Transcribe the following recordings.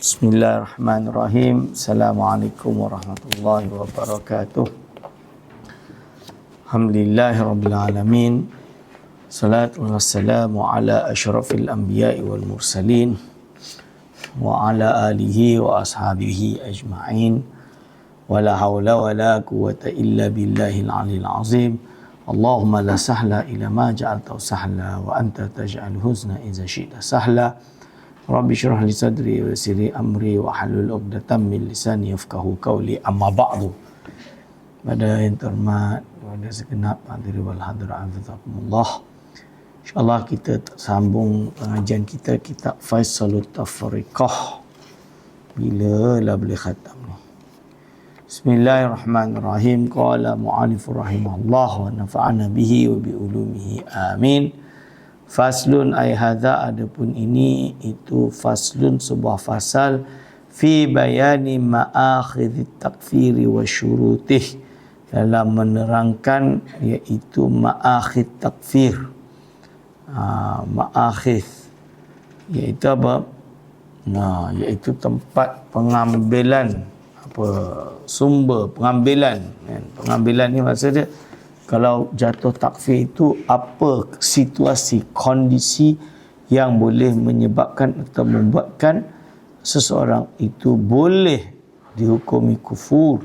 Bismillahirrahmanirrahim. Assalamualaikum warahmatullahi wabarakatuh. Alhamdulillahirabbil alamin. Salatu wassalamu ala asyrafil anbiya'i wal mursalin wa ala alihi wa ashabihi ajma'in. Wala haula wala quwwata illa billahil aliyil azim. Allahumma la sahla illa ma ja'altahu sahla wa anta taj'alul huzna idza syi'ta sahla. Rabbi syrah li sadri wa yassir li amri wa hlul 'uqdatam min lisani yafqahu qawli. Amma ba'du. Pada yang terhormat, pada segenap hadirin wal hadirat hafizakumullah. Insya-Allah kita sambung pengajian kita kitab Faisalut Tafriqah. Bila lah boleh khatam ni. Bismillahirrahmanirrahim. Qala mu'allifur rahimahullah wa nafa'ana bihi wa bi ulumihi. Amin. Faslun ay hadza, adapun ini itu faslun, sebuah fasal fi bayani ma'akhidh takfiri wa syurutih, dalam menerangkan iaitu ma'akhidh takfir. Ma'akhidh iaitu apa? Iaitu tempat pengambilan, sumber pengambilan. Pengambilan ni maksudnya kalau jatuh takfir itu apa situasi, kondisi yang boleh menyebabkan atau membuatkan seseorang itu boleh dihukumi kufur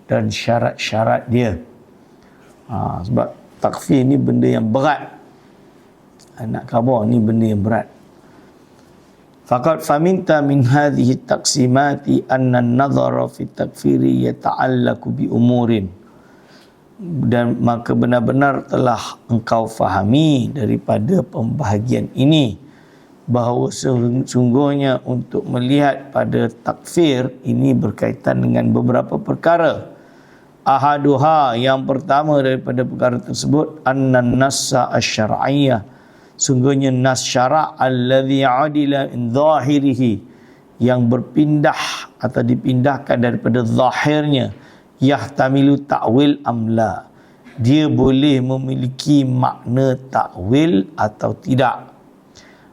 dan syarat-syarat dia. Sebab takfir ni benda yang berat. Nak khabar ni benda yang berat. Faqad faminta min hadhihi taqsimati anna an-nadhara fi takfiri yata'allaqu bi umurin. Dan maka benar-benar telah engkau fahami daripada pembahagian ini bahawa sesungguhnya untuk melihat pada takfir ini berkaitan dengan beberapa perkara. Ahaduha, yang pertama daripada perkara tersebut, annan nassa asy-syar'iyyah, sungguhnya nas syara' alladhi adila min zahirihi, yang berpindah atau dipindahkan daripada zahirnya, yahtamilu ta'wil amla, dia boleh memiliki makna ta'wil atau tidak.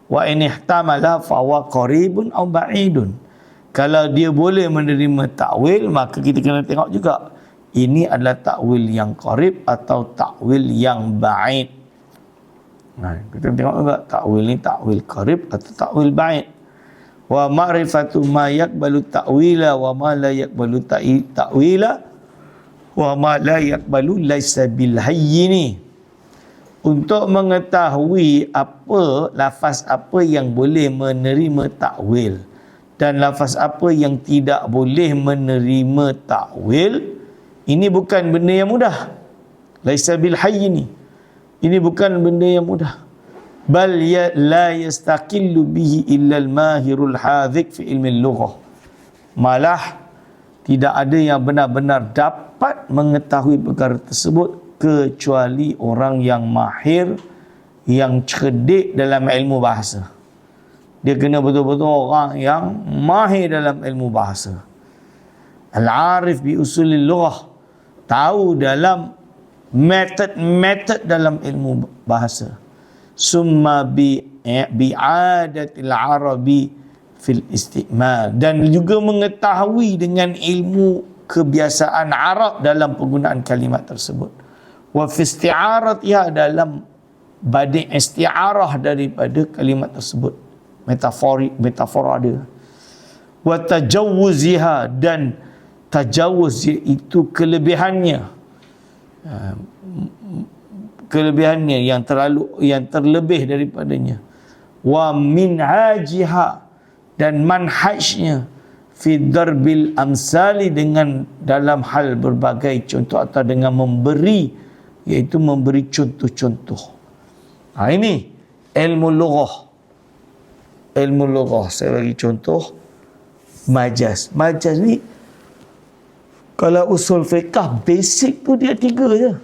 Wa in ihtamala fa huwa qaribun aw ba'idun, kalau dia boleh menerima ta'wil maka kita kena tengok juga ini adalah ta'wil yang qarib atau ta'wil yang ba'id. Kita tengok juga ta'wil ni ta'wil qarib atau ta'wil ba'id. Wa ma'rifatu ma yaqbalu ta'wila wa ma la yaqbalu ta'wila wa ma la yaqbalu laisa bil hayyini, untuk mengetahui apa lafaz apa yang boleh menerima takwil dan lafaz apa yang tidak boleh menerima takwil. Ini bukan benda yang mudah. Laisa bil hayyini, ini bukan benda yang mudah. Bal la yastaqillu bihi illa al mahirul hadhiq fi ilmi al-lughah, malah tidak ada yang benar-benar dapat mengetahui perkara tersebut kecuali orang yang mahir, yang cerdik dalam ilmu bahasa. Dia kena betul-betul orang yang mahir dalam ilmu bahasa. Al-arif bi usulil lughah, tahu dalam metod dalam ilmu bahasa. Summa bi'adatil arabi fil istimal, dan juga mengetahui dengan ilmu kebiasaan Arab dalam penggunaan kalimat tersebut. Wa fi isti'aratiha, dalam badai isti'arah daripada kalimat tersebut, metafora dia. Wa tajawuziha, dan tajawuz itu kelebihannya, yang terlebih daripadanya. Wa minhajiha, dan manhajnya, fi darbil amsali, dengan dalam hal berbagai contoh atau dengan memberi, iaitu memberi contoh-contoh. Ini ilmu lughah. Ilmu lughah, saya bagi contoh majaz. Majaz ni kalau usul fiqh basic tu dia 3 je.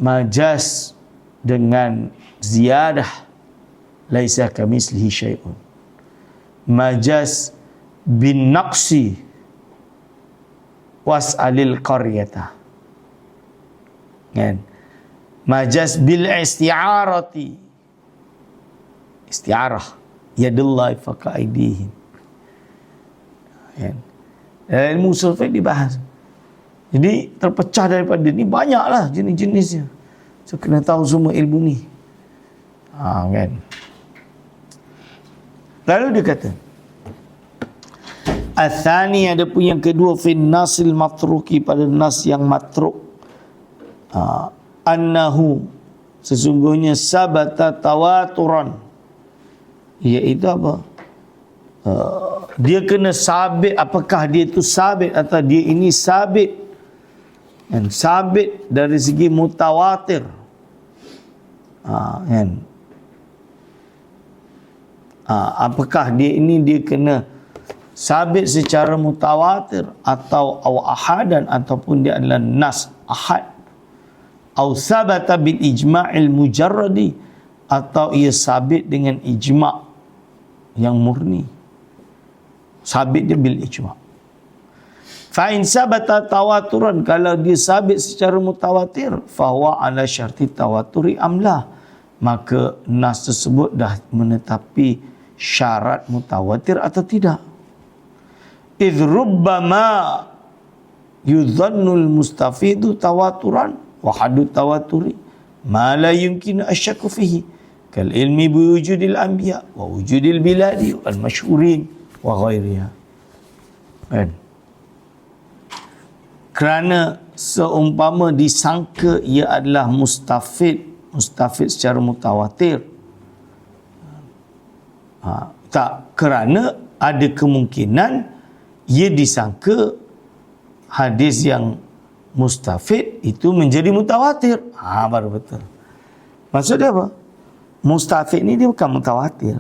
Majaz dengan ziyadah, laisa kamislihi syai'un. Majaz bin naqsi, was'alil qaryata. Kan? Majaz bil isti'arati, isti'arah, yadullahi faqa aidihim. Kan? Dalam ilmu usul fiqh dibahas. Jadi terpecah daripada ni banyaklah jenis-jenisnya. So kena tahu semua ilmu ni. Kan. Lalu dia kata, Athani, ada pun yang kedua, fin nasil matruki, pada nas yang matruk, annahu, sesungguhnya sabata tawaturan, iaitu apa? Dia kena sabit. Apakah dia itu sabit atau dia ini sabit? Kan? Sabit dari segi mutawatir. Kan? Apakah dia ini dia kena sabit secara mutawatir atau ahadan, ataupun dia adalah nas ahad, atau sabata bil ijma'il mujarradi, atau ia sabit dengan ijma' yang murni. Sabit dia bil ijma'. Fa in sabata tawaturan, kalau dia sabit secara mutawatir, fahuwa ala syarti tawaturi amlah, maka nas tersebut dah menetapi syarat mutawatir atau tidak. Idh rubbama yudhannul mustafidu tawaturan wa hadu tawaturi ma la yumkinu asyakku fihi kal ilmi biwujudil anbiya wa wujudil biladi wal masyhurin wa ghairiha. Kerana seumpama disangka ia adalah mustafid secara mutawatir, tak, kerana ada kemungkinan ia disangka hadis yang mustafid itu menjadi mutawatir. Baru betul. Maksudnya apa? Mustafid ni dia bukan mutawatir,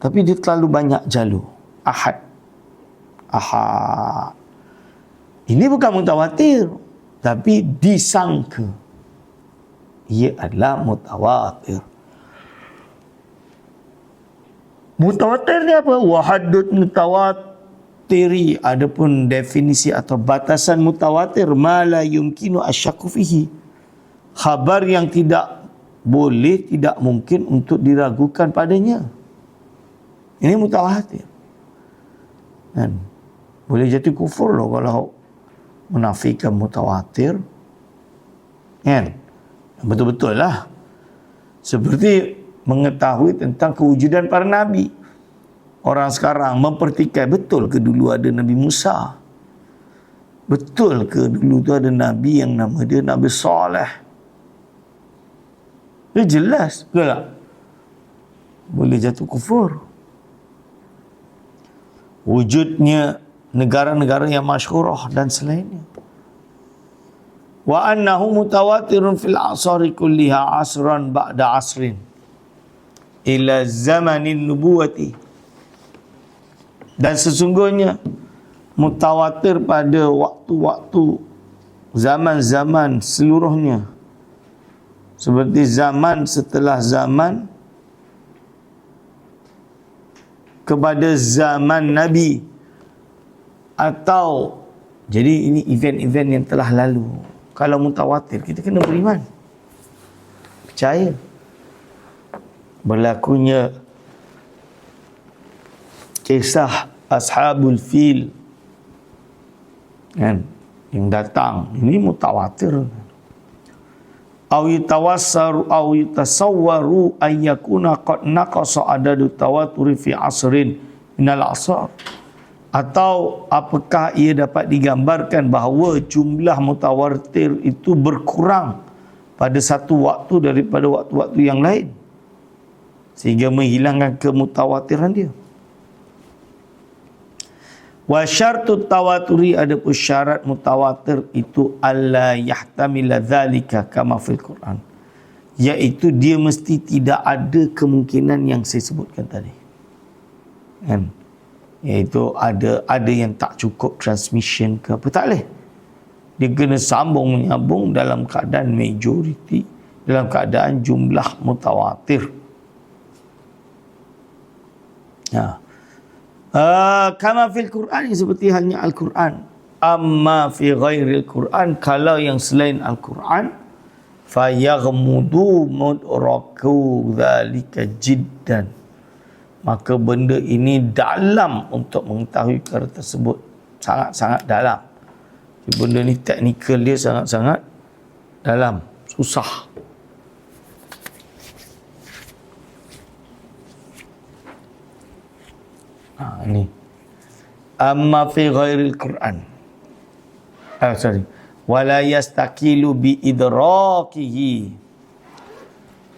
tapi dia terlalu banyak jalur. Ahad. Ini bukan mutawatir, tapi disangka ia adalah mutawatir. Mutawatir ni apa? Wahadud mutawatiri, adapun definisi atau batasan mutawatir, ma la yumkinu asyakku fihi, khabar yang tidak boleh, tidak mungkin untuk diragukan padanya. Ini mutawatir. Kan? Boleh jadi kufur loh kalau menafikan mutawatir. Kan? Betul-betul lah. Seperti mengetahui tentang kewujudan para nabi. Orang sekarang mempertikai, betul ke dulu ada Nabi Musa? Betul ke dulu tu ada nabi yang nama dia Nabi Saleh? Dia jelas ke tak? Boleh jatuh kufur. Wujudnya negara-negara yang masyhurah dan selainnya. Wa annahu mutawatirun fil asari kulliha asran ba'da asrin ila zamanin nubuwati. Dan sesungguhnya mutawatir pada waktu-waktu, zaman-zaman seluruhnya, seperti zaman setelah zaman kepada zaman Nabi, atau jadi ini event-event yang telah lalu. Kalau mutawatir, kita kena beriman, percaya berlakunya kisah Ashabul Fil, kan, yang datang, ini mutawatir. Aw yatawassaru aw yatasawwaru ayyakuna qad naqasa adadu tawaturi fi asrin minal asar, atau apakah ia dapat digambarkan bahawa jumlah mutawatir itu berkurang pada satu waktu daripada waktu-waktu yang lain, sehingga menghilangkan kemutawatiran dia. Wa syartut tawaturi, adapun syarat mutawatir itu alla yahtamila dzalika kama fil Quran, iaitu dia mesti tidak ada kemungkinan yang saya sebutkan tadi. Kan? Iaitu ada yang tak cukup transmission ke apa, tak boleh. Dia kena sambung menyambung dalam keadaan majoriti, dalam keadaan jumlah mutawatir. Kama fil Quran, seperti halnya Al-Quran. Amma fi ghairil Quran, kalau yang selain Al-Quran, fayaghmudu mudraku dzalika jiddan, maka benda ini dalam untuk mengetahui perkara tersebut. Sangat-sangat dalam. Benda ni teknikal dia sangat-sangat dalam. Susah. Ini. Amma fi ghairil Quran. Wala yastaqilu bi idrakihi.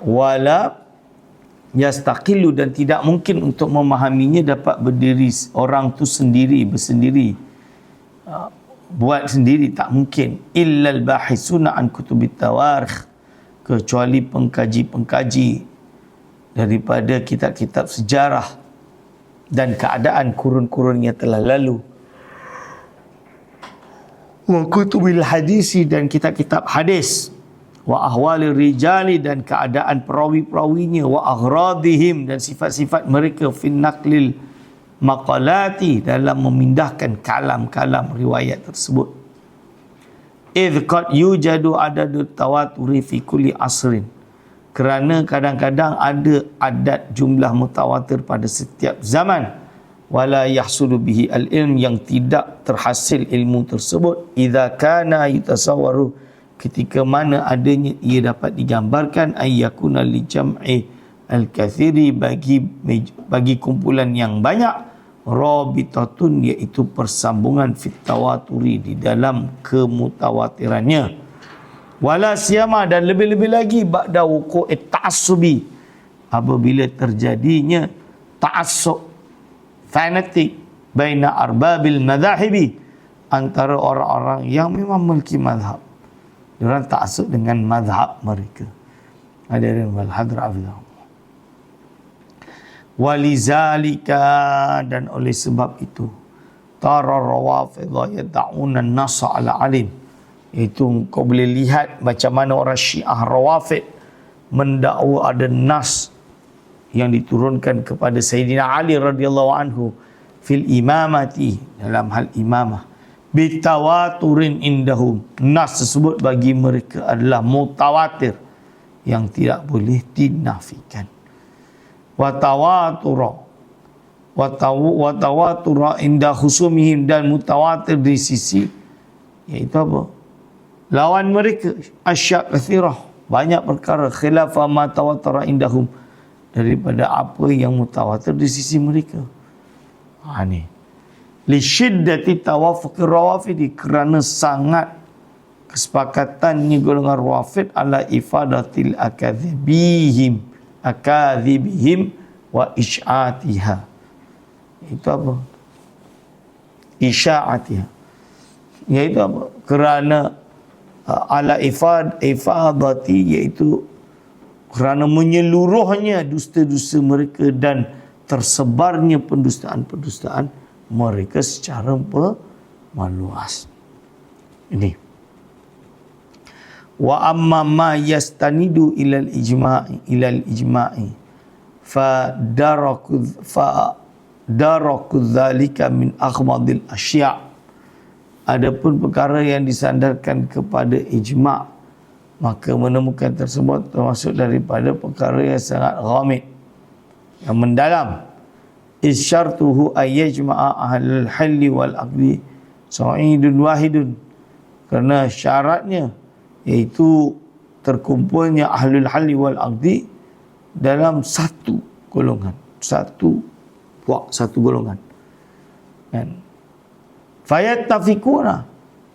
Wala yastaqilu, dan tidak mungkin untuk memahaminya dapat berdiri orang tu sendiri, bersendiri. Buat sendiri tak mungkin. Illal bahisuna an kutubit tawarikh, kecuali pengkaji-pengkaji daripada kitab-kitab sejarah dan keadaan kurun-kurun yang telah lalu. Wa kutubil hadisi, dan kitab-kitab hadis. Wa ahwalir rijali, dan keadaan perawi-perawinya. Wa aghradihim, dan sifat-sifat mereka. Fin naqlil maqalati, dalam memindahkan kalam-kalam riwayat tersebut. Idh qad yujadu adadut tawaturi fi kulli asrin, kerana kadang-kadang ada adat jumlah mutawatir pada setiap zaman. Wala yahsulu bihi al-ilm, yang tidak terhasil ilmu tersebut. Idza kana yutasawwaru, ketika mana adanya ia dapat digambarkan. Ayyakuna li jam'i al-kathiri, bagi kumpulan yang banyak. Rabitatun, iaitu persambungan fit tawaturi, di dalam kemutawatirannya. Wala siyama, dan lebih-lebih lagi ba'da wuqu'it ta'assubi, apabila terjadinya ta'assub, fanatik, baina arbabil madhahibi, antara orang-orang yang memang memiliki madhab. Diorang ta'assub dengan madhab mereka. Hadirin wal hadrah. Walizalika, dan oleh sebab itu, tara rawafidha yad'una an-nasa ala alim, itu kau boleh lihat macam mana orang Syiah Rawafid mendakwa ada nas yang diturunkan kepada Sayyidina Ali radhiyallahu anhu fil imamati, dalam hal imamah, bitawaturin indahum, nas tersebut bagi mereka adalah mutawatir yang tidak boleh dinafikan. Watawatura inda khusumihim, dan mutawatir di sisi, iaitu apa? Lawan mereka. Asya' kathirah, banyak perkara. Khilafa ma tawatara indahum, daripada apa yang mutawatir di sisi mereka. Ni li syiddati tawafuqir rawafidi, kerana sangat kesepakatannya golongan rawafid ala ifadatil akadzibihim wa isya'atiha. Itu apa? Isya'atiha, iaitu apa? Kerana ala ifadati, iaitu kerana menyeluruhnya dusta-dusta mereka dan tersebarnya pendustaan-pendustaan mereka secara meluas. Ini. Wa amma ma yastanidu ilal ijma'i fa daraku dzalika min akhmadil asya'. Adapun perkara yang disandarkan kepada ijma', maka menemukan tersebut termasuk daripada perkara yang sangat ghamid, yang mendalam. Isyartuhu ayyajma'a ahlul halli wal aqdi sa'idun wahidun, kerana syaratnya iaitu terkumpulnya ahlul halli wal aqdi dalam satu golongan, satu golongan. Kan? Fayattafiquna,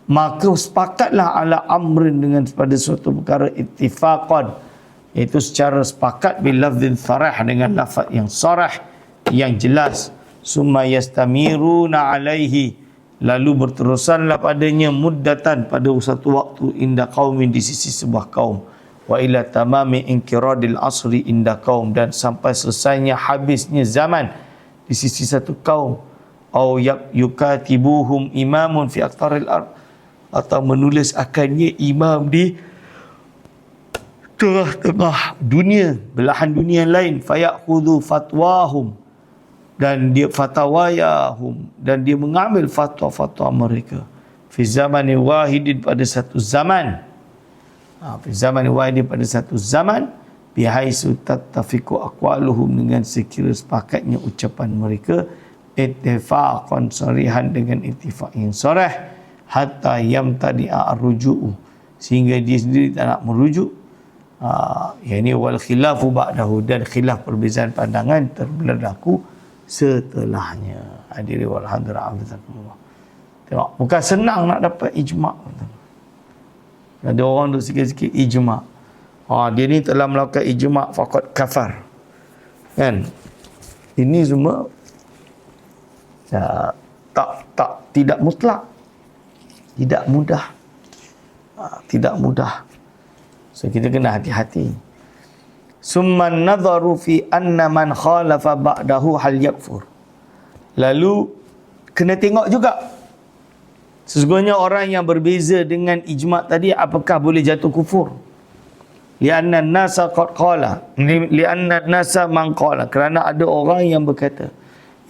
maka sepakatlah ala amrin, dengan pada suatu perkara, ittifaqan, iaitu secara sepakat, bil lafdhin sarah, dengan lafaz yang sarah, yang jelas. Summa yastamiruna alaihi, lalu berterusanlah padanya muddatan, pada satu waktu, inda qaumin, di sisi sebuah kaum. Wa ila tamami inqiradil asri inda qaum, dan sampai selesainya habisnya zaman di sisi satu kaum. Au yukatibuhum imamun fi aqtaril ard, atau menulis akannya imam di tengah-tengah dunia, belahan dunia lain. Fayakhudhu fatwahum, dan dia fatawayahum, dan dia mengambil fatwa-fatwa mereka. Fi zamani wahidin, pada satu zaman. Fi zamani wahidin, pada satu zaman. bihaisu tattafiqu aqwaluhum, dengan sekira sepakatnya ucapan mereka, ittifaqan sarihan, dengan ittifaq yang sarih, hatta yamtadi'a ar-ruju'u, sehingga dia sendiri tak nak merujuk. Yani wal khilafu ba'dahu, dan khilaf perbezaan pandangan berlaku setelahnya. Hadirin wal hadirat, tengok, bukan senang nak dapat ijma'. Ada orang tu sikit-sikit ijma', dia ni telah melakukan ijma' faqad kafar, kan? Ini semua tidak mutlak, tidak mudah, tidak mudah. So kita kena hati-hati. Summa nadharu fi anna man khalafa ba'dahu hal yakfur. Lalu kena tengok juga, sesungguhnya orang yang berbeza dengan ijma' tadi, apakah boleh jatuh kufur? Li'anna an-nasa qad qala, li'anna an-nasa man qala, kerana ada orang yang berkata,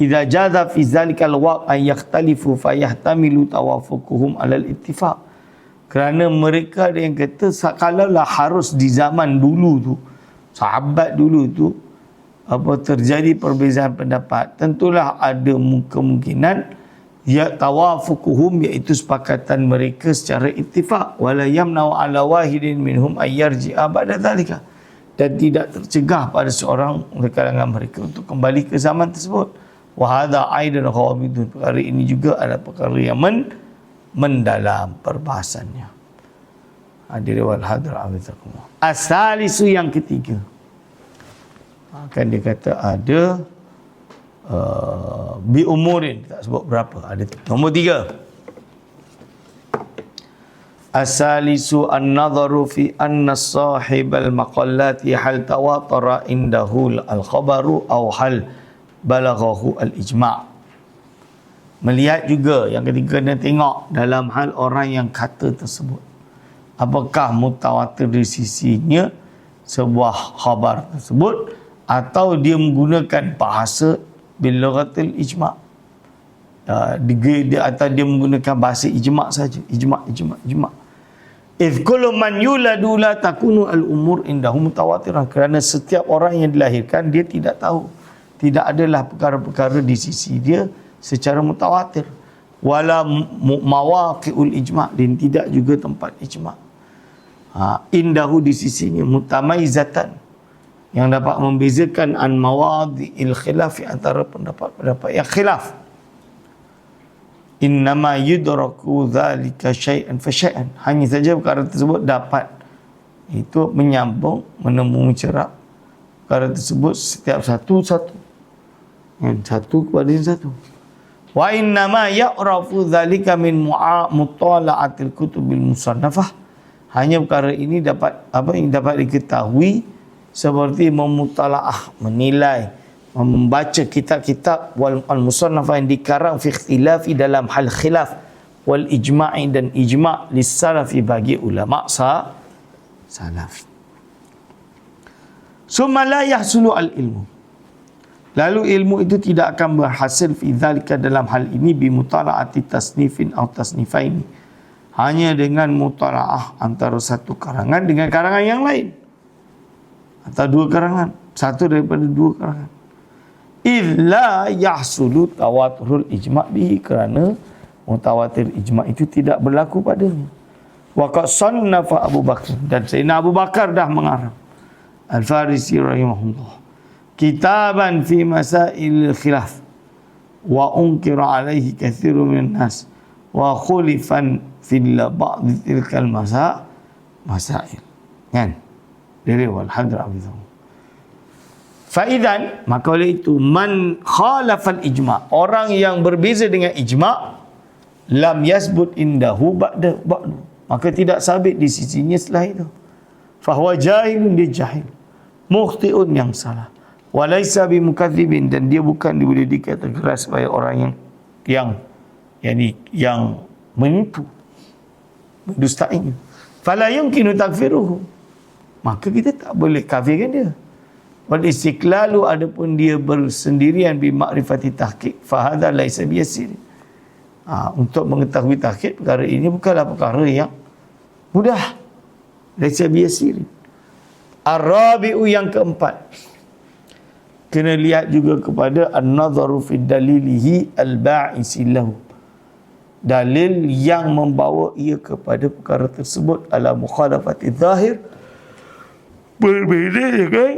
idza jaza fi zalikal waqt ay yakhtalifu fayahtamilu tawafuquhum alal ittifaq. Kerana mereka ada yang kata, kalaulah harus di zaman dulu tu, sahabat dulu tu, terjadi perbezaan pendapat, tentulah ada kemungkinan ya tawafuquhum, iaitu sepakatan mereka secara ittifaq, wala yamna'u ala wahidin minhum ayyarji'a ba'da dhalika, dan tidak tercegah pada seorang dari kalangan mereka untuk kembali ke zaman tersebut. Wa hadha aidan khawamidun, perkara ini juga adalah perkara yang mendalam perbahasannya. Hadirin wal hadirat, asalisu, yang ketiga, kan dia kata ada bi umurin, tak sebut berapa, ada nombor 3. Asalisu an-nadharu fi anna sahibal maqallati hal tawatara indahu al-khabaru aw hal balaghahu al-ijma'. Melihat juga, yang ketiga, kena tengok dalam hal orang yang kata tersebut, apakah mutawatir di sisinya sebuah khabar tersebut, atau dia menggunakan bahasa bilughatil ijma', atau dia menggunakan bahasa ijma' saja, ijma'. Idh kullu man yuladu la takunu al-umur indahu mutawatirah, kerana setiap orang yang dilahirkan, dia tidak tahu, tidak adalah perkara-perkara di sisi dia secara mutawatir. Wala mawaqi'ul ijma', dan tidak juga tempat ijma'. Indahu, di sisinya, mutamaizatan, yang dapat membezakan an mawadhi'il khilaf, antara pendapat-pendapat yang khilaf. Innama yudraku dhalika syai'an fa syai'an, hanya saja perkara tersebut dapat itu menyambung, mencerap perkara tersebut setiap satu-satu, satu kepada yang satu. Wa innama ya'rafu dhalika min mutala'atil kutubil musannafah, hanya perkara ini yang dapat diketahui seperti memutalaah, menilai, membaca kitab-kitab wal musannafah yang dikarang fi ikhtilafi, dalam hal khilaf, wal ijma'i, dan ijma' lis salafi, bagi ulama salaf. Summa la yahsulu al ilmu, lalu ilmu itu tidak akan berhasil fi dzalika, dalam hal ini, bi mutala'ati tasnifin atau tasnifaini, hanya dengan mutala'ah antara satu karangan dengan karangan yang lain, atau dua karangan, satu daripada dua karangan. Idh la yahsulu tawaturul ijma' bihi, kerana mutawatir ijma' itu tidak berlaku padanya. Wa qad sannafa Abu Bakar, dan Sayyidina Abu Bakar dah mengarang, Al-Farisi rahimahullah, kitaban fi masail khilaf wa unkira alaihi kathirun min nas wa khulifan fil ba'd tilkal masail, kan? Dari wal hadra abidhu. Faidan, maka oleh itu, man khalafal ijma', orang yang berbeza dengan ijma', lam yasbut indahu ba'du, maka tidak sabit di sisinya setelah itu. Fahuwa jahilun, dia jahil, mukhti'un, yang salah, walaysa bimukadzibin, dan dia bukan boleh dikatakan keras sebagai orang yang menipu, mendustainya. Fala yumkinu takfiruhu, maka kita tak boleh kafirkan dia. Wal istiqlalu, adapun dia bersendirian, bi ma'rifati tahqiq, fa hadza laisa biyasir. Untuk mengetahui tahqiq perkara ini bukanlah perkara yang mudah. Laisa biyasir. Ar-rabi'u, yang keempat, kena lihat juga kepada an-nadharu fi dalilihi al-ba'isi lahu, dalil yang membawa ia kepada perkara tersebut, ala mukhalafati zahir, berbeza dengan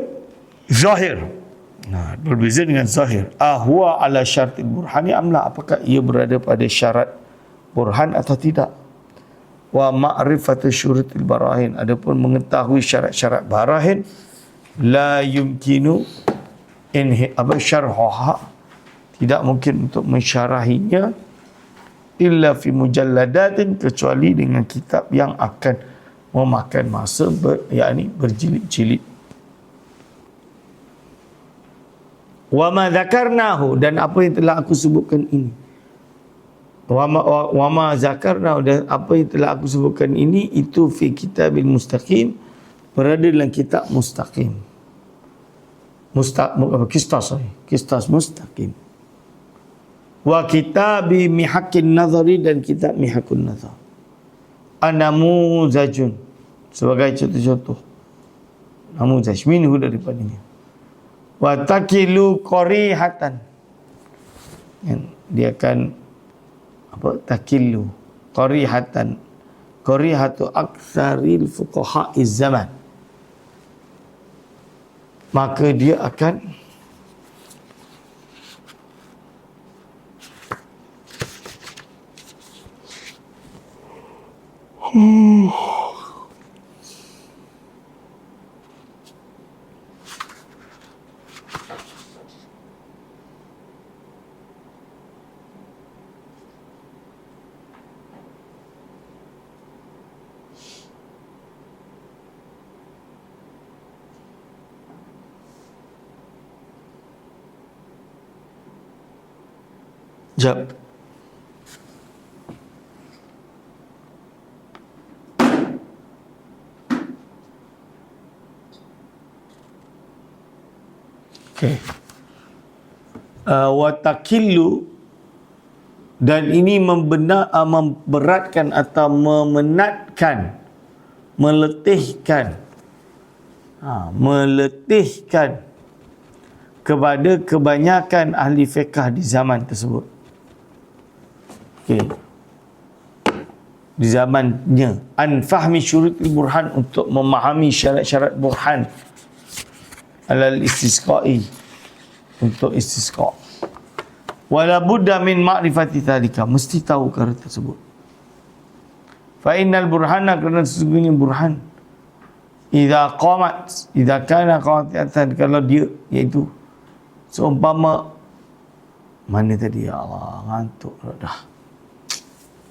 zahir. Nah, berbeza dengan zahir. Ahwa ala syartil burhani amla, apakah ia berada pada syarat burhan atau tidak. Wa ma'rifatu syurutil barahin, adapun mengetahui syarat-syarat barahin, la yumkinu syarhaha, tidak mungkin untuk mensyarahinya, illa fi mujalladatin, kecuali dengan kitab yang akan memakan masa berjilid-jilid. Wa ma dzakarnahu, dan apa yang telah aku sebutkan ini. Wa ma zakarnahu, dan apa yang telah aku sebutkan ini, itu fi kitabil mustaqim, berada dalam kitab mustaqim. Kistas mustaqim. Wa kitabi mihakin nazari, dan kitab mihakun nazar. Anamuzajun, sebagai contoh-contoh. Namuzaj, minhu, daripadanya. Wa takilu qarihatan, dia akan takilu qarihatan, qarihatu aktsaril fuqaha'iz zaman, maka dia akan jap. Okey. Wa takillu, dan ini memberatkan atau memenatkan, meletihkan, meletihkan kepada kebanyakan ahli fiqh di zaman tersebut. Okey. Di zamannya, an fahmi syurutil burhan, untuk memahami syarat-syarat burhan, alal istisqa'i, untuk istisqa. Wala budda min ma'rifati thalika, mesti tahu perkara tersebut. Fa innal burhana, kerana sesungguhnya burhan, idza kana qati'atan, kalau dia, iaitu seumpama, mana tadi, ya Allah, ngantuk dah.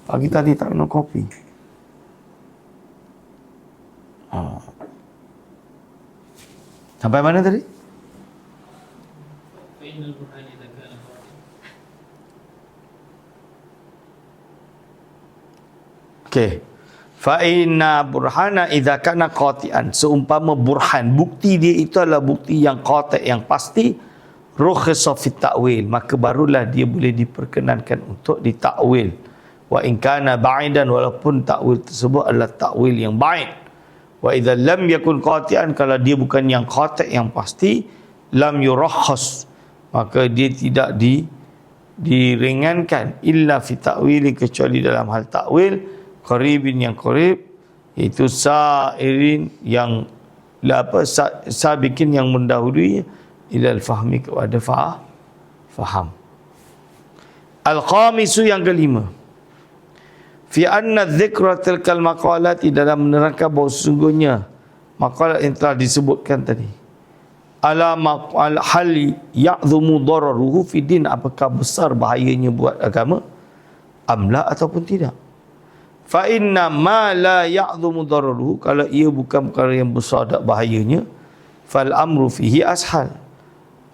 Pagi tadi tak minum kopi. Sampai mana tadi? Okey. Fa inna burhana idza kana qati'an, seumpama burhan, bukti dia itu adalah bukti yang qati', yang pasti, rukhsa fi ta'wil, maka barulah dia boleh diperkenankan untuk ditakwil. Wa in kana ba'idan, walaupun takwil tersebut adalah takwil yang ba'id. Wa idza lam yakun qati'an, kalau dia bukan yang qati', yang pasti, lam yurakhas, maka dia tidak diringankan, illa fi ta'wili, kecuali dalam hal takwil, qaribin, yang qarib, iaitu sa'irin, yang sabikin, yang mendahului, ilal fahmi, kepada faham. Al-khamisu, yang kelima, fi anna dzikra tilkal maqalati, dalam menerangkan bahawa sesungguhnya maqalat yang telah disebutkan tadi, ala hal ya'dhumu dararuhu fi din, apakah besar bahayanya buat agama, amla, ataupun tidak. Fa inna ma la ya'dhumu dararuhu, kalau ia bukan perkara yang besar tak bahayanya, fal amru fihi ashal,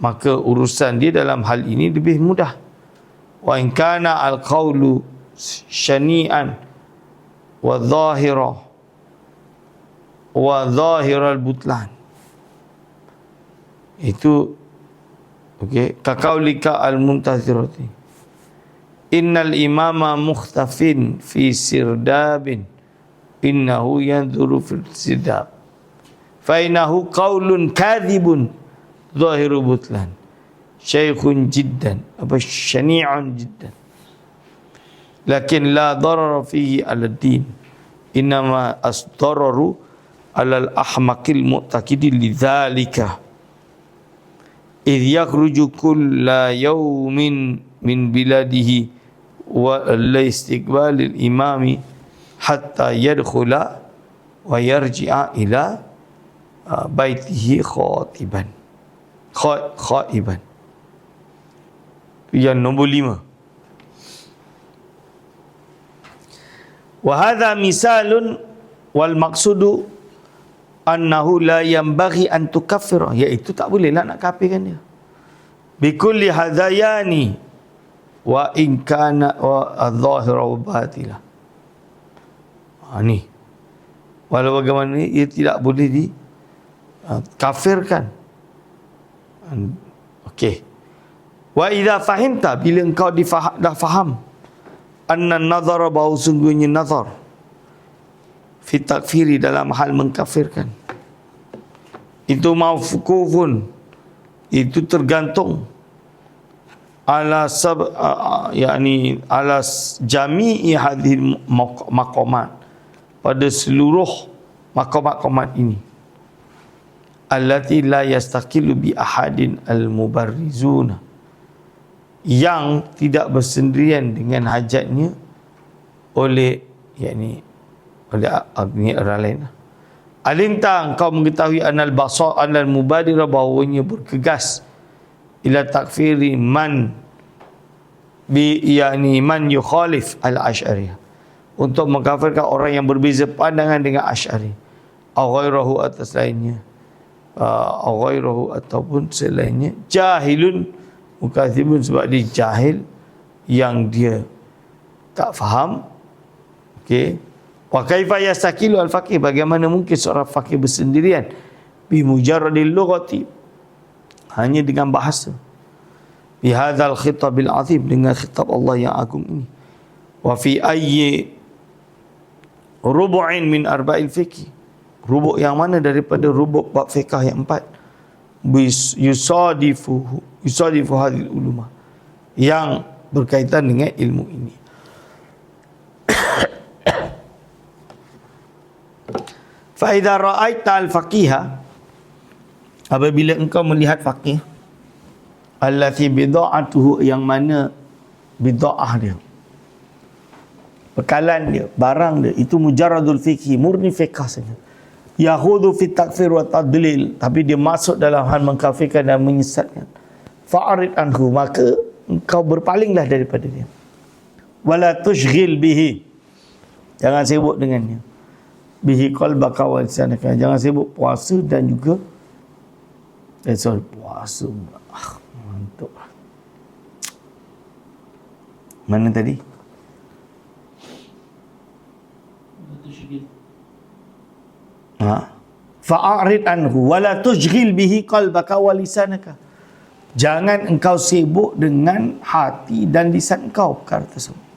maka urusan dia dalam hal ini lebih mudah. Wa in kana al qawlu syani'an wa zahiral butlan, itu okey, kaqaulika al muntazirati, innal imama mukhtafin fi sirdabin, innahu yanzuru fil sirdab, fa innahu qaulun kadhibun zahiru butlan syaikhun jiddan apa syani'un jiddan lakin la darara fihi ala din innama asdararu ala al-ahmaqil mu'taqidi lidzalika idh yakhruju kulla yawmin min biladihi wa la istiqbalil imami hatta yadkhula wa yarji'a ila baitihi khaiban. Yang nombor 5. Wa hadha misalun wal maqsudu annahu la yanbaghi an tukaffira, iaitu tak boleh lah nak kafirkan dia. Bi kulli hadayani wa in kana wa adh-dhahira wa batila. Ni walau bagaimana ia tidak boleh di kafirkan. Okey. Wa idza fahimta, bila engkau dah faham anna nazara, bahawa sungguhnya nazar fi takfiri, dalam hal mengkafirkan, itu mawqufun, itu tergantung ala yakni ala jami'i hadhil maqamat, pada seluruh maqamat ini, allati la yastaqilu bi ahadin al-mubarrizuna, yang tidak bersendirian dengan hajatnya oleh yakni oleh orang lain. Alinta, engkau mengetahui anal basar anal mubadira, bahawanya bergegas ila takfiri man bi yakni man yukhalif al-asy'ariyah, untuk mengkafirkan orang yang berbeza pandangan dengan Asy'ari, au ghairahu, atas lainnya, au ghairahu ataupun selainnya, jahilun mukadzibun, sebab dia jahil, yang dia tak faham. Okey. Wa kaifa yastaqilu al-faqih, bagaimana mungkin seorang faqih bersendirian bi mujarradil lughati, hanya dengan bahasa, bi hadzal khitabil azim, dengan khitab Allah yang agung ini. Wa fi ayyi rubu'in min arba'il fiqh, rubuk yang mana daripada rubuk bab fiqh yang 4, yusadifu hadhil ulumah, yang berkaitan dengan ilmu ini. Fa idza ra'aita al-faqiha, apabila engkau melihat faqih, allati bid'atuhu, yang mana bid'ah dia, bekalan dia, barang dia, itu mujarradul fiqhi, murni fiqh saja, yahudu fi takfir wa tadlil, tapi dia masuk dalam hal mengkafirkan dan menyesatkan, fa'arid anhu, maka engkau berpalinglah daripada dia. Wala tushghil bihi, jangan sibuk dengannya. Bihi qalbaka wa lisanaka, jangan sibuk puasa dan juga puasa. Mantap. Mana tadi? Fa'arid anhu wala tushghil bihi qalbaka wa lisanaka, jangan engkau sibuk dengan hati dan lisan engkau perkara tersebut.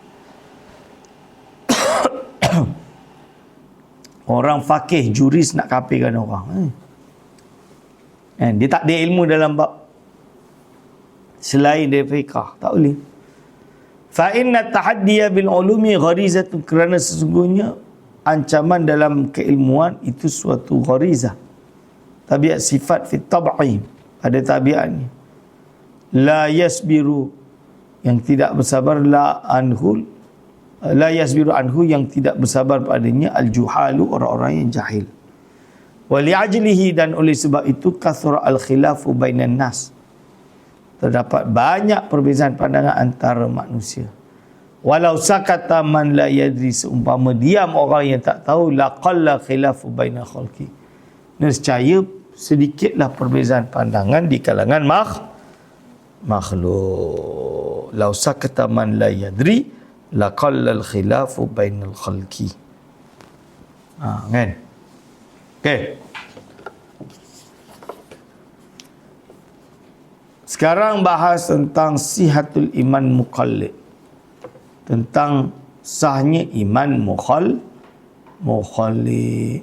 Orang fakih, juris nak kafirkan orang, dia tak ada ilmu dalam bab selain dari fiqh, tak boleh. Fa inna tahaddiya bil ulumi gharizatun, kerana sesungguhnya ancaman dalam keilmuan itu suatu gharizah, tabiat, sifat fi tab'i, ada tabiatnya. La yasbiru, yang tidak bersabar, la yasbiru anhu, yang tidak bersabar padanya, al-juhalu, orang-orang yang jahil. Wa li'ajlihi, dan oleh sebab itu, kathura al-khilafu bainan nas, terdapat banyak perbezaan pandangan antara manusia. Walau sakata man la yadri, seumpama diam orang yang tak tahu, laqalla khilafu bainal khalqi, nescaya sedikitlah perbezaan pandangan di kalangan makhluk. Lau sakata man la yadri laqalla al khilafu bainal khalqi. Kan? Okey. Sekarang bahas tentang sihatul iman muqallid, tentang sahnya iman mukhallid.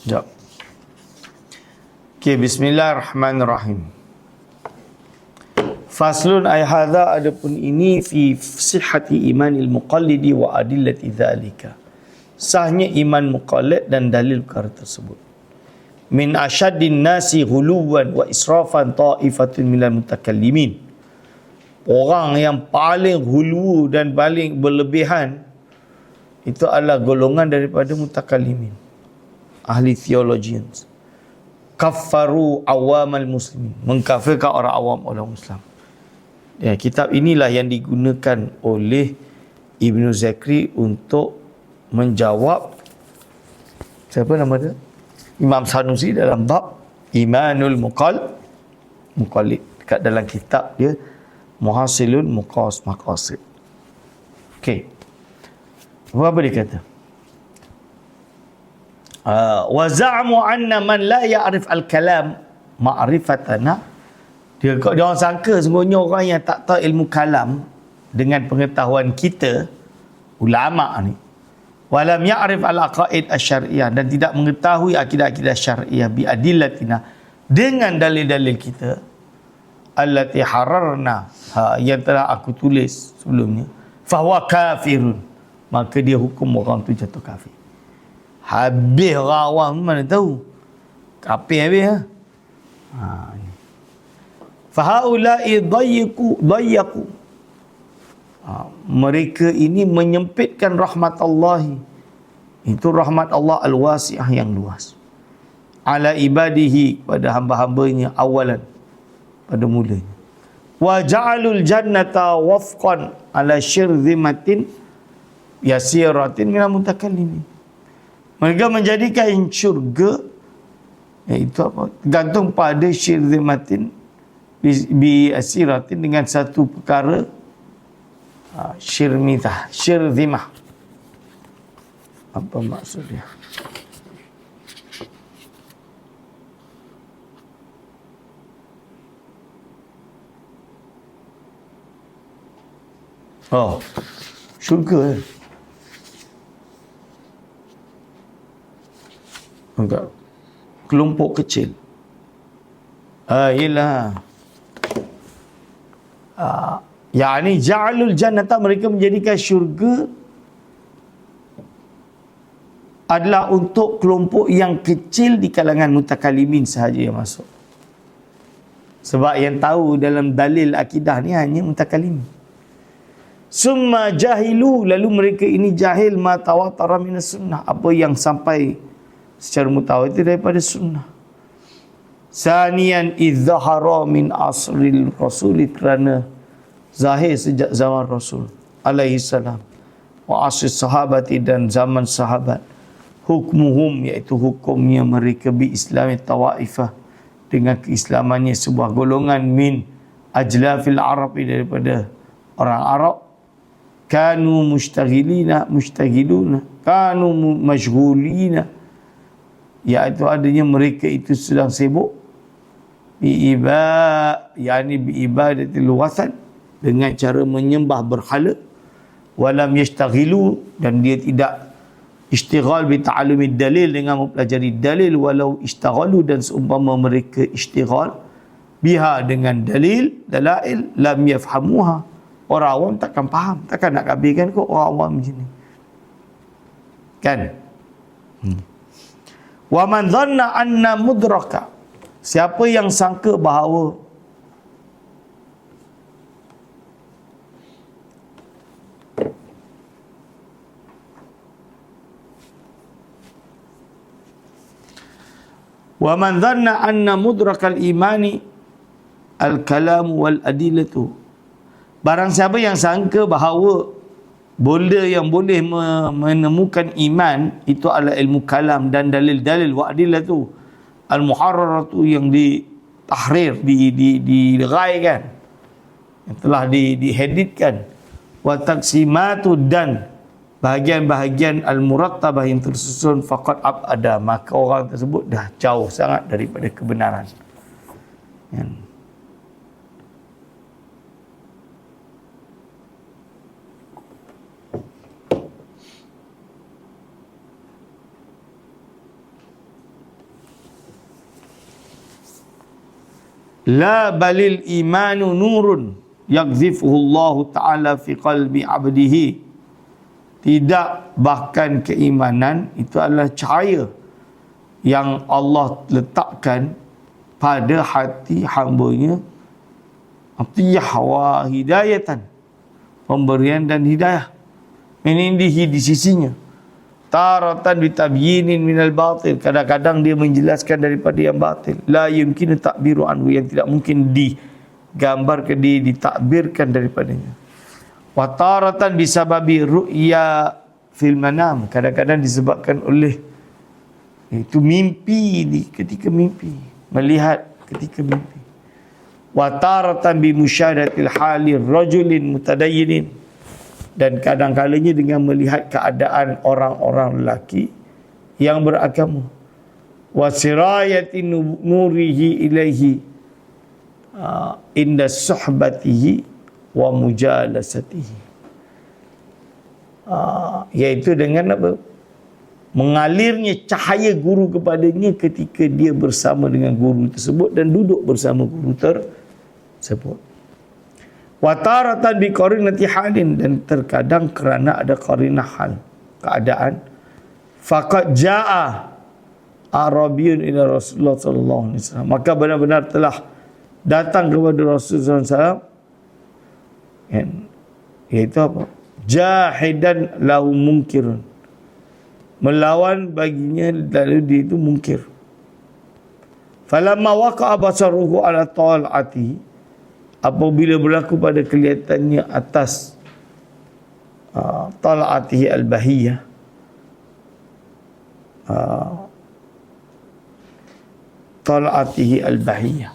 Jap. Okey, bismillahirrahmanirrahim. Faslun ay hadha, adapun ini fi sihhati imanil muqallidi wa adillati dzalika. Sahnya iman muqallid dan dalil perkara tersebut. Min asyaddin nasi ghuluwan wa israfan ta'ifatun minal mutakallimin. Orang yang paling ghulu dan paling berlebihan itu adalah golongan daripada mutakallimin, ahli theologians. Kaffaru awamal muslimin, mengkafirkan orang Islam. Ya, kitab inilah yang digunakan oleh Ibnu Zakri untuk menjawab siapa nama dia? Imam Sanusi dalam bab Imanul Muqallid, dekat dalam kitab dia Muhasilul Maqasid. Okey. Apa dia kata? Wa za'amu anna man la ya'rif al-kalam ma'rifatana. Dia orang sangka sebenarnya orang yang tak tahu ilmu kalam dengan pengetahuan kita ulama ni, walam ya'rif al-aqaid asy-syar'iyyah, dan tidak mengetahui akidah-akidah syar'iyyah bi adillatina, dengan dalil-dalil kita, allati hararna, yang telah aku tulis sebelumnya, fahuwa kafirun, maka dia hukum orang tu jatuh kafir. Habis orang awam mana tahu. Kafir habis ha. Fahaula'i dayyaku. Mereka ini menyempitkan rahmat Allah. Itu rahmat Allah al-wasi'ah, yang luas. Ala ibadihi, pada hamba-hambanya awalan, pada mulanya. Wa ja'alul jannata wafqan ala syirzimatin yasiratin minal mutakallimin. Mereka menjadikan syurga, iaitu apa? Gantung pada syirzimatin bi asiratin, dengan satu perkara syirzimah. Apa maksudnya? Oh, syurga. Enggak. Kelompok kecil. Ialah. Yani ja'alul jannata, mereka menjadikan syurga adalah untuk kelompok yang kecil di kalangan mutakallimin sahaja yang masuk. Sebab yang tahu dalam dalil akidah ni hanya mutakallimin. Summa jahilu, lalu mereka ini jahil ma tawatara minas sunnah, apa yang sampai secara mutawatir daripada sunnah. Saniyan izzahara min asril rasul, kerana zahir sejak zaman Rasul alaihi salam, wa asr sahabati, dan zaman sahabat, hukmuhum, iaitu hukumnya mereka, bi islami tawaifah, dengan keislamannya sebuah golongan, min ajlafil arabi, daripada orang Arab, kanu mushtaghiluna, kanu mashghulina, iaitu adanya mereka itu sedang sibuk biibadatil wasan, dengan cara menyembah berhala, walam yashtaghilu, dan dia tidak istighal bi ta'allumi dalil, dengan mempelajari dalil, walau ishtaghalu, dan seumpama mereka istighal biha, dengan dalail, lam yafhamuha, orang awam takkan faham, takkan nak kabirkan kok orang awam macam ni kan. Wa man dhanna anna mudraka, siapa yang sangka bahawa wa man dhanna anna mudrakal imani al-kalam wal adillatu, barang siapa yang sangka bahawa benda yang boleh menemukan iman itu adalah ilmu kalam dan dalil-dalil, wa adillatu al-muharraratu, yang ditahrir, diraikan, yang telah diheditkan, wa taqsimatu dan bahagian-bahagian al-murattabah yang tersusun faqad abada, maka orang tersebut dah jauh sangat daripada kebenaran. Ya. La balil imanu nurun yaghzifuhu Allah Ta'ala fi qalbi abdihi. Tidak, bahkan keimanan itu adalah cahaya yang Allah letakkan pada hati hamba-Nya, atiyah wa hidayatan, pemberian dan hidayah, min indihi, di sisinya. Taratan bitabyinin minal batil, kadang-kadang dia menjelaskan daripada yang batil. La yumkinu takbiru anhu, yang tidak mungkin digambarkan, ditakbirkan daripadanya. Wa taratan bisababi ru'ya fil manam, kadang-kadang disebabkan oleh itu mimpi, ketika mimpi, melihat ketika mimpi. Wa taratan bi musyahadatil hali rajulin mutadayyinin, dan kadang-kalanya dengan melihat keadaan orang-orang lelaki yang beragama. Wa sirayati nurihi ilaihi inda suhbatihi wa mujalasatihi, iaitu dengan apa? Mengalirnya cahaya guru kepadanya ketika dia bersama dengan guru tersebut dan duduk bersama guru tersebut. Wa taratan bi qarinati halin, dan terkadang kerana ada qarinah hal, keadaan. Faqad jaa Arabiyyun ila Rasulullah sallallahu alaihi wasallam, maka benar-benar telah datang kepada Rasulullah sallallahu alaihi wasallam, iaitu apa? Jahidan lahu munkirun, melawan baginya, lalu dia itu munkir. Falamma waqa'a basaruhu ala tal'ati, apabila berlaku pada kelihatannya atas tal'atihi al-bahiyah, tal'atihi al-bahiyah,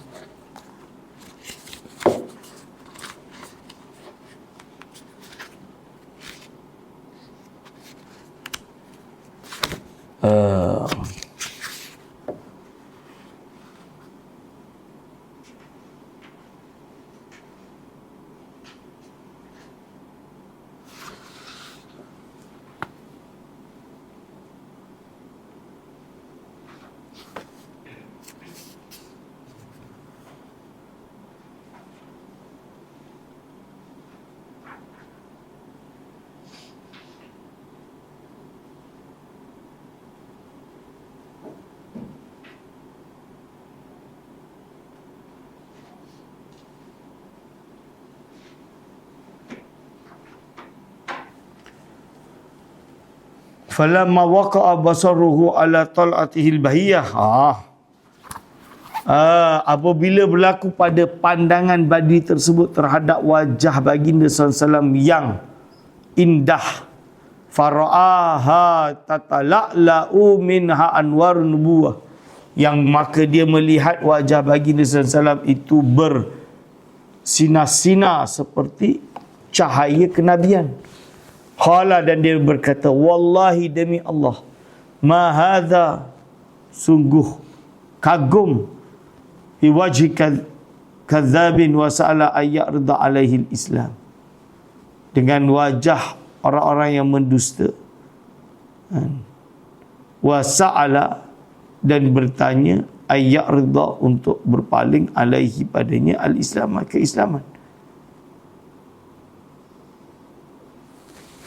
falamma waqa'a basaruhu ala tal'atihi al-bahiyah, apabila berlaku pada pandangan badi tersebut terhadap wajah baginda SAW yang indah, fara'aha tatala'la'u minha anwar nubuwah, yang maka dia melihat wajah baginda SAW itu bersinar-sinar seperti cahaya kenabian. Qala, dan dia berkata, wallahi demi Allah, ma hadha, sungguh kagum, fi wajhi kadzabin wa sa'ala ayyarda alaihi al-Islam, dengan wajah orang-orang yang mendusta, wa sa'ala, dan bertanya, ayyarda, untuk berpaling, alaihi, padanya, al-Islam, keislaman.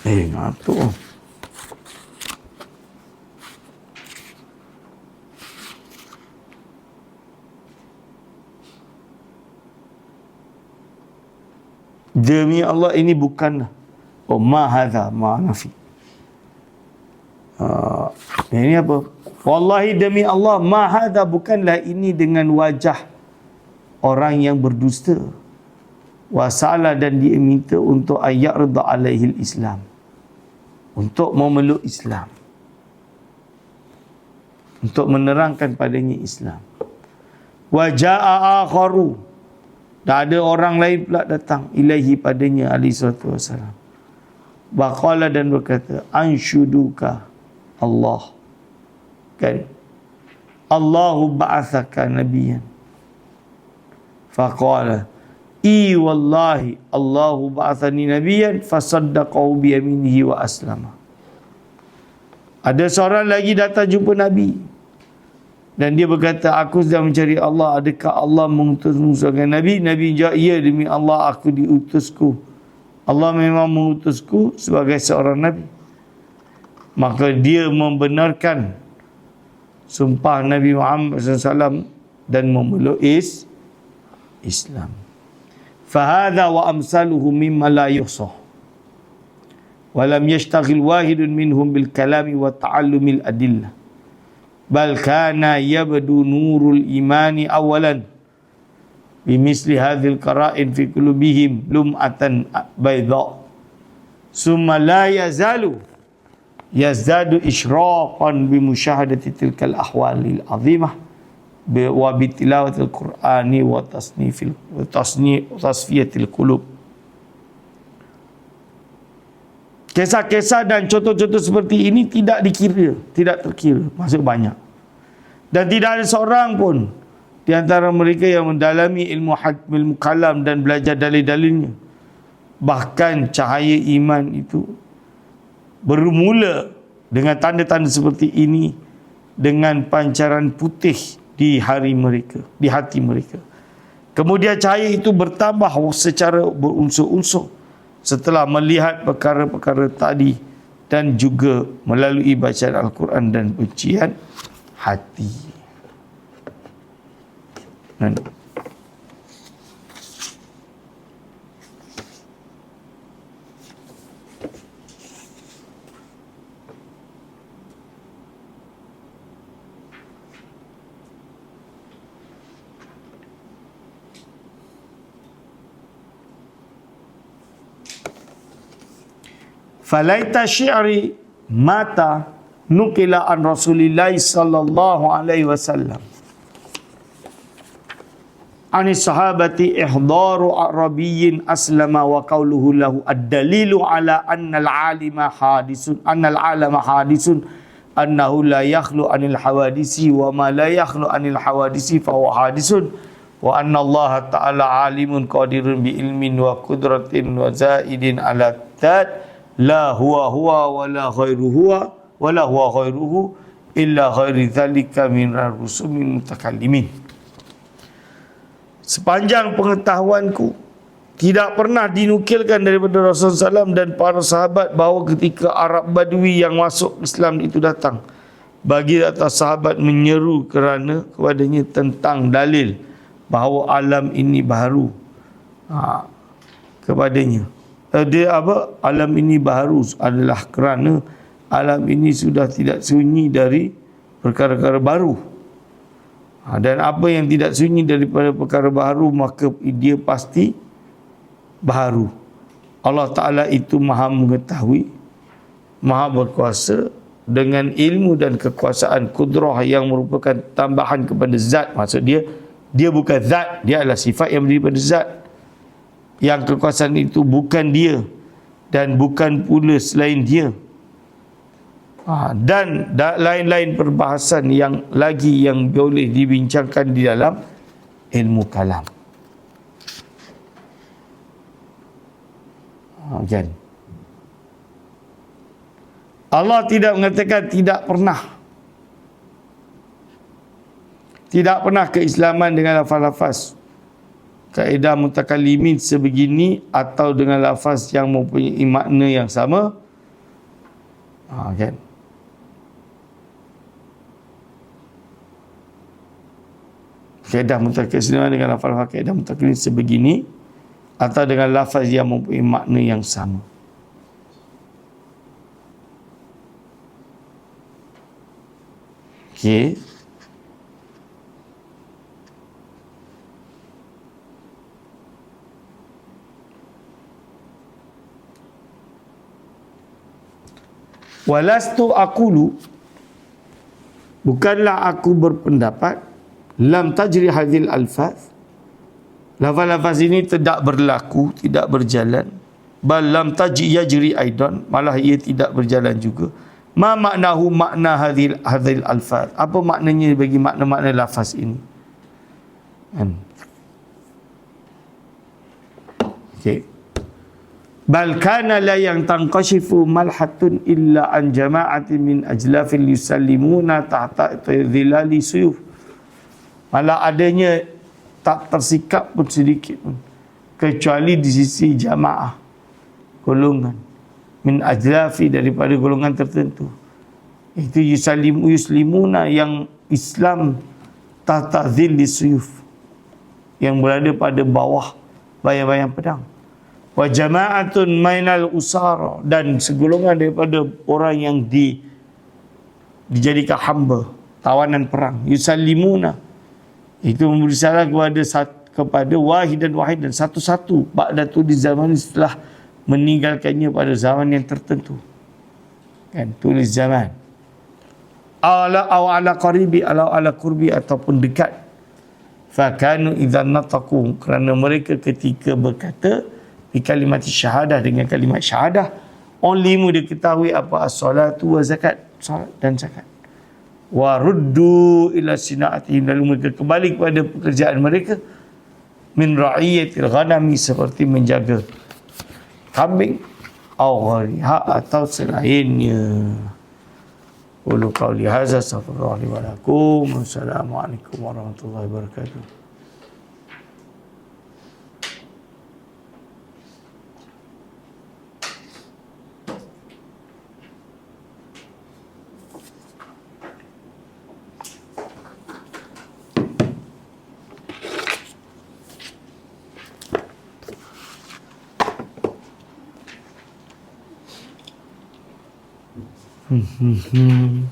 Ngatuk. Demi Allah, ini bukanlah, ma hadha, ma nafi. Ini apa? Wallahi demi Allah, ma hadha, bukanlah ini dengan wajah orang yang berdusta. Wasala, dan dia minta untuk ayyarda alaihi al-Islam, untuk memeluk Islam, untuk menerangkan padanya Islam. Wa jaa'a akharu, Dan ada orang lain pula datang ilaihi padanya alaihi salatu wassalam. Baqala dan berkata, anshuduka Allah. Kan? Allahu ba'athaka nabiyan. Faqala, wallahi Allahu ba'athani nabiyan fasaddaqahu biyaminihi wa aslama. Ada seorang lagi datang jumpa Nabi. Dan dia berkata, aku sedang mencari Allah. Adakah Allah mengutusmu sebagai Nabi? Nabi jawab, ya demi Allah aku diutusku. Allah memang mengutusku sebagai seorang Nabi. Maka dia membenarkan sumpah Nabi Muhammad SAW dan memeluk Islam. Fahadha wa amsaluhu mimma la yuhsah. Walam yashtaghil wahidun minhum bil kalami wa ta'allumil adillah. Bal kana yabdu nurul imani awalan bimisli hadhil qara'in fi qulubihim lum'atan bayda summa la yazalu yazdadu ishraqan bi musyahadati tilkal ahwalil azimah wa bi tilawatil qur'ani wa tasfiyatil qulub. Kisah-kisah dan contoh-contoh seperti ini tidak dikira, tidak terkira, maksud banyak. Dan tidak ada seorang pun di antara mereka yang mendalami ilmu kalam dan belajar dalil-dalilnya. Bahkan cahaya iman itu bermula dengan tanda-tanda seperti ini dengan pancaran putih di hari mereka, di hati mereka. Kemudian cahaya itu bertambah secara berunsur-unsur setelah melihat perkara-perkara tadi dan juga melalui bacaan Al-Quran dan ujian hati. Falaita syi'ri mata nukila an Rasulillah sallallahu alaihi wasallam. Ani sahabati ihdaru arabiyyin aslama wa qawluhu lahu ad-dalilu ala anna al-alima hadisun annahu la yakhlu anil hawadisi wa ma la yakhlu anil hawadisi fa huwa hadisun wa anna Allah ta'ala alimun qadirun bi ilmin wa qudratin wa zaidin ala tat la huwa wa la huwa ghairuhu illa ghairi dzalika min ar-rusumin mutakallimin. Sepanjang pengetahuanku tidak pernah dinukilkan daripada Rasulullah SAW dan para sahabat bahawa ketika Arab Badui yang masuk Islam itu datang, bagi atas sahabat menyeru kepadanya tentang dalil bahawa alam ini baru kepadanya. Alam ini baru adalah kerana alam ini sudah tidak sunyi dari perkara-perkara baru. Dan apa yang tidak sunyi daripada perkara baru, maka dia pasti baru. Allah Ta'ala itu maha mengetahui, maha berkuasa dengan ilmu dan kekuasaan kudrah yang merupakan tambahan kepada zat. Maksud dia bukan zat, dia adalah sifat yang daripada zat. Yang kekuasaan itu bukan dia dan bukan pula selain dia. Dan lain-lain perbahasan yang lagi yang boleh dibincangkan di dalam ilmu kalam. Kan? Allah tidak mengatakan tidak pernah keislaman dengan lafaz-lafaz kaedah mutakallimin sebegini atau dengan lafaz yang mempunyai makna yang sama. Kan? Kaedah mutakallimin dengan lafaz kaedah mutakallimin sebegini atau dengan lafaz yang mempunyai makna yang sama. Okey. Walastu aqulu, bukanlah aku berpendapat, lam tajri hadhil alfaz, Lafaz-lafaz ini tidak berlaku, tidak berjalan. Bal lam taji yajri aidan, malah ia tidak berjalan juga. Ma maknahu makna hadhil alfaz. Apa maknanya bagi makna-makna lafaz ini? Kan? Okey. Bal kana la yang tanqashifu malhatun illa an jama'atin min ajlafil yusallimuna tahta dhilali suyuf. Malah adanya tak tersikap pun sedikit pun, kecuali di sisi jamaah, golongan min ajlafi, daripada golongan tertentu, itu yuslimuna, yang Islam tahta dhilli suyuf, yang berada pada bawah bayang-bayang pedang. Wa jama'atun mainal usara, dan segolongan daripada orang yang dijadikan hamba, tawanan perang. Yusallimuna, itu memberi salam kepada wahid dan satu-satu ba'datu, di zaman setelah meninggalkannya pada zaman yang tertentu. Kan, tulis zaman. Ala qurbi, ataupun dekat. Fakanu idzan nataqu, kerana mereka ketika berkata di kalimat syahadah, dengan kalimat syahadah, ulimu diketahui apa as-salatu wa zakat, salat dan zakat. Wa ruddu ila sina'atihim, lalu mereka kembali kepada pekerjaan mereka, min ra'iyatil ghanami, seperti menjaga kambing, au ghariha, atau selainnya. Qulu qawli hadza, astaghfirullah li wa lakum. Wassalamualaikum warahmatullahi wabarakatuh. Hmm.